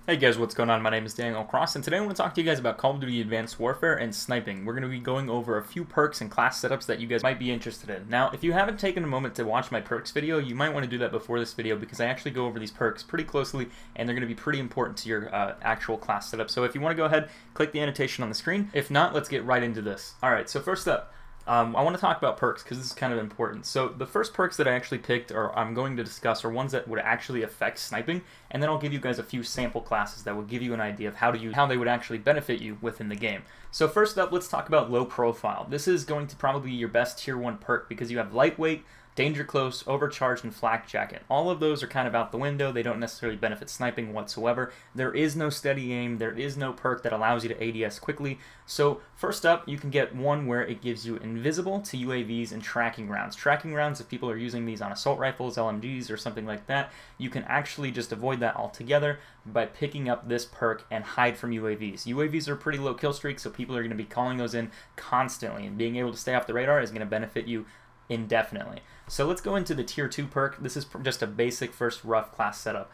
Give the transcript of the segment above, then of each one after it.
Hey guys, what's going on? My name is Kross, and today I want to talk to you guys about Call of Duty Advanced Warfare and Sniping. We're going to be going over a few perks and class setups that you guys might be interested in. Now, if you haven't taken a moment to watch my perks video, you might want to do that before this video because I actually go over these perks pretty closely, and they're going to be pretty important to your actual class setup. So if you want to go ahead, click the annotation on the screen. If not, let's get right into this. Alright, so first up, I want to talk about perks because this is kind of important. So the first perks that I actually picked or I'm going to discuss are ones that would actually affect sniping, and then I'll give you guys a few sample classes that will give you an idea of how they would actually benefit you within the game. So first up, let's talk about low profile. This is going to probably be your best tier 1 perk because you have lightweight, danger close, overcharged, and flak jacket. All of those are kind of out the window. They don't necessarily benefit sniping whatsoever. There is no steady aim. There is no perk that allows you to ADS quickly. So first up, you can get one where it gives you invisible to UAVs and tracking rounds. Tracking rounds, if people are using these on assault rifles, LMGs, or something like that, you can actually just avoid that altogether by picking up this perk and hide from UAVs. UAVs are pretty low kill streak, so people are going to be calling those in constantly, and being able to stay off the radar is going to benefit you indefinitely. So let's go into the tier 2 perk. This is just a basic first rough class setup.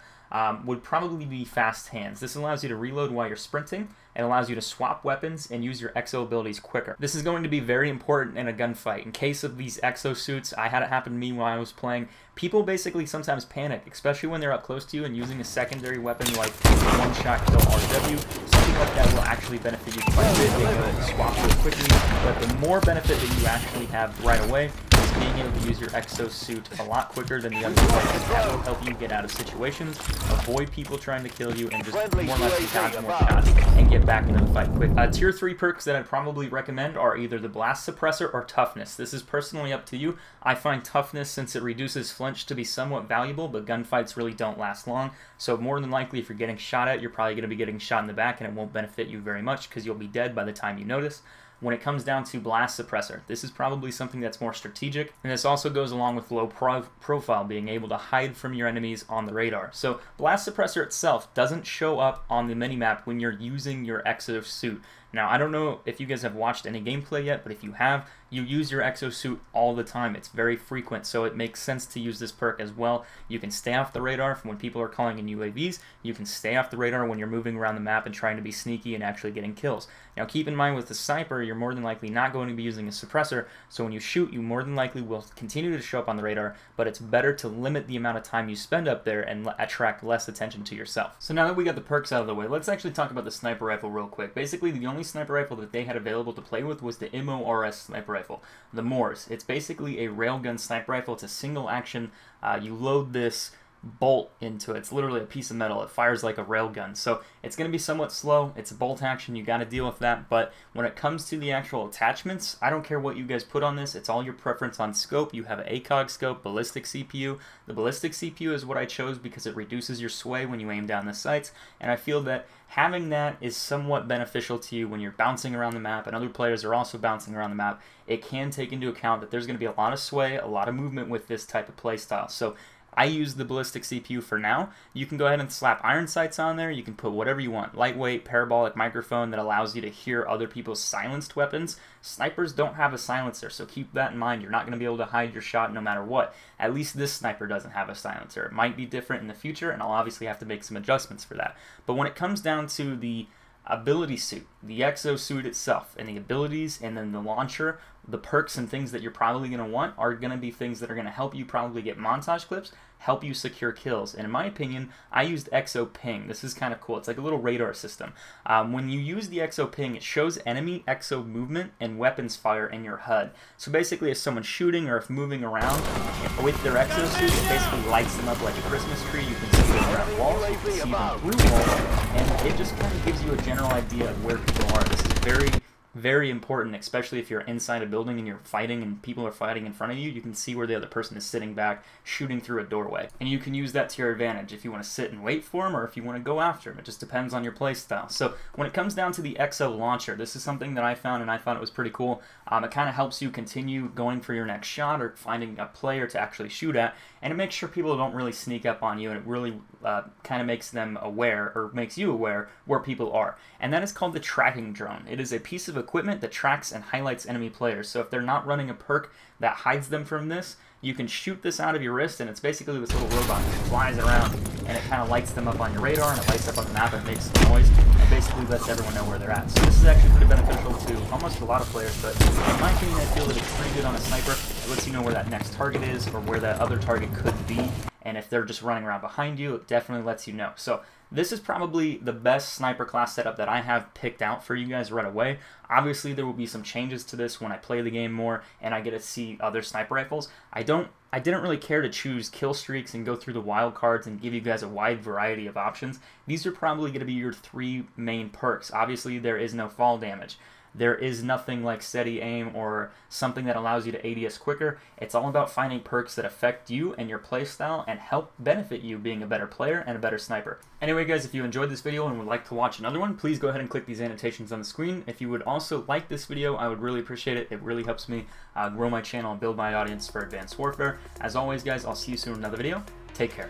Would probably be fast hands. This allows you to reload while you're sprinting and allows you to swap weapons and use your exo abilities quicker. This is going to be very important in a gunfight. In case of these exo suits, I had it happen to me while I was playing. People basically sometimes panic, especially when they're up close to you and using a secondary weapon like one-shot kill RW. Something like that will actually benefit you quite a bit, being able to swap really quickly. But the more benefit that you actually have right away is being able to use your exo suit a lot quicker than the other devices. That will help you get out of situations, avoid people trying to kill you, and just more or less dodge more shots and get back into the fight quick. Tier 3 perks that I'd probably recommend are either the Blast Suppressor or Toughness. This is personally up to you. I find Toughness, since it reduces flinch, to be somewhat valuable, but gunfights really don't last long. So more than likely, if you're getting shot at, you're probably going to be getting shot in the back, and it won't benefit you very much because you'll be dead by the time you notice. When it comes down to Blast Suppressor, this is probably something that's more strategic, and this also goes along with low profile, being able to hide from your enemies on the radar. So Blast Suppressor itself doesn't show up on the minimap when you're using your exo suit. Now, I don't know if you guys have watched any gameplay yet, but if you have, you use your exosuit all the time. It's very frequent, so it makes sense to use this perk as well. You can stay off the radar from when people are calling in UAVs. You can stay off the radar when you're moving around the map and trying to be sneaky and actually getting kills. Now, keep in mind with the sniper, you're more than likely not going to be using a suppressor, so when you shoot, you more than likely will continue to show up on the radar, but it's better to limit the amount of time you spend up there and attract less attention to yourself. So now that we got the perks out of the way, let's actually talk about the sniper rifle real quick. Basically, the only sniper rifle that they had available to play with was the MORS sniper rifle, the MORS. It's basically a railgun sniper rifle. It's a single action. You load this bolt into it. It's literally a piece of metal. It fires like a railgun. So it's going to be somewhat slow. It's a bolt action. You got to deal with that. But when it comes to the actual attachments, I don't care what you guys put on this. It's all your preference on scope. You have an ACOG scope, ballistic CPU. The ballistic CPU is what I chose because it reduces your sway when you aim down the sights. And I feel that having that is somewhat beneficial to you when you're bouncing around the map and other players are also bouncing around the map. It can take into account that there's going to be a lot of sway, a lot of movement with this type of playstyle. So I use the ballistic CPU for now. You can go ahead and slap iron sights on there. You can put whatever you want. Lightweight, parabolic microphone that allows you to hear other people's silenced weapons. Snipers don't have a silencer, so keep that in mind. You're not going to be able to hide your shot no matter what. At least this sniper doesn't have a silencer. It might be different in the future, and I'll obviously have to make some adjustments for that. But when it comes down to the ability suit, the exo suit itself, and the abilities, and then the launcher, the perks and things that you're probably going to want are going to be things that are going to help you probably get montage clips, help you secure kills. And in my opinion, I used exo ping. This is kind of cool. It's like a little radar system. When you use the exo ping, it shows enemy exo movement and weapons fire in your HUD. So basically, if someone's shooting or if moving around with their exo suit, it basically lights them up like a Christmas tree. You can see them around walls, you can see them through walls, and it just kind of gives you a general idea of where people are. This is very important, especially if you're inside a building and you're fighting and people are fighting in front of you. You can see where the other person is sitting back, shooting through a doorway. And you can use that to your advantage if you want to sit and wait for them or if you want to go after them. It just depends on your playstyle. So when it comes down to the EXO launcher, this is something that I found and I thought it was pretty cool. It kind of helps you continue going for your next shot or finding a player to actually shoot at, and it makes sure people don't really sneak up on you, and it really kind of makes them aware, or makes you aware, where people are. And that is called the tracking drone. It is a piece of equipment that tracks and highlights enemy players. So if they're not running a perk that hides them from this, you can shoot this out of your wrist, and it's basically this little robot that flies around and it kind of lights them up on your radar, and it lights up on the map, and it makes some noise, and basically lets everyone know where they're at. So this is actually pretty beneficial to almost a lot of players, but in my opinion, I feel that it's pretty good on a sniper. It lets you know where that next target is, or where that other target could be, and if they're just running around behind you, it definitely lets you know. So this is probably the best sniper class setup that I have picked out for you guys right away. Obviously, there will be some changes to this when I play the game more and I get to see other sniper rifles. I didn't really care to choose kill streaks and go through the wild cards and give you guys a wide variety of options. These are probably going to be your 3 main perks. Obviously, there is no fall damage. There is nothing like steady aim or something that allows you to ADS quicker. It's all about finding perks that affect you and your playstyle and help benefit you being a better player and a better sniper. Anyway guys, if you enjoyed this video and would like to watch another one, please go ahead and click these annotations on the screen. If you would also like this video, I would really appreciate it. It really helps me grow my channel and build my audience for Advanced Warfare. As always guys, I'll see you soon in another video. Take care.